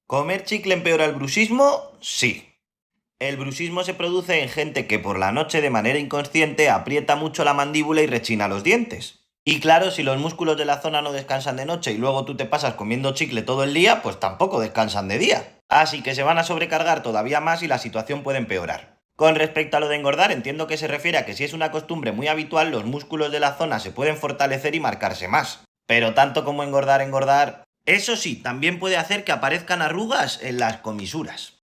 ¿Comer chicle empeora el bruxismo? Sí. El bruxismo se produce en gente que por la noche de manera inconsciente aprieta mucho la mandíbula y rechina los dientes. Y claro, si los músculos de la zona no descansan de noche y luego tú te pasas comiendo chicle todo el día, pues tampoco descansan de día. Así que se van a sobrecargar todavía más y la situación puede empeorar. Con respecto a lo de engordar, entiendo que se refiere a que si es una costumbre muy habitual, los músculos de la zona se pueden fortalecer y marcarse más. Pero tanto como engordar, engordar... Eso sí, también puede hacer que aparezcan arrugas en las comisuras.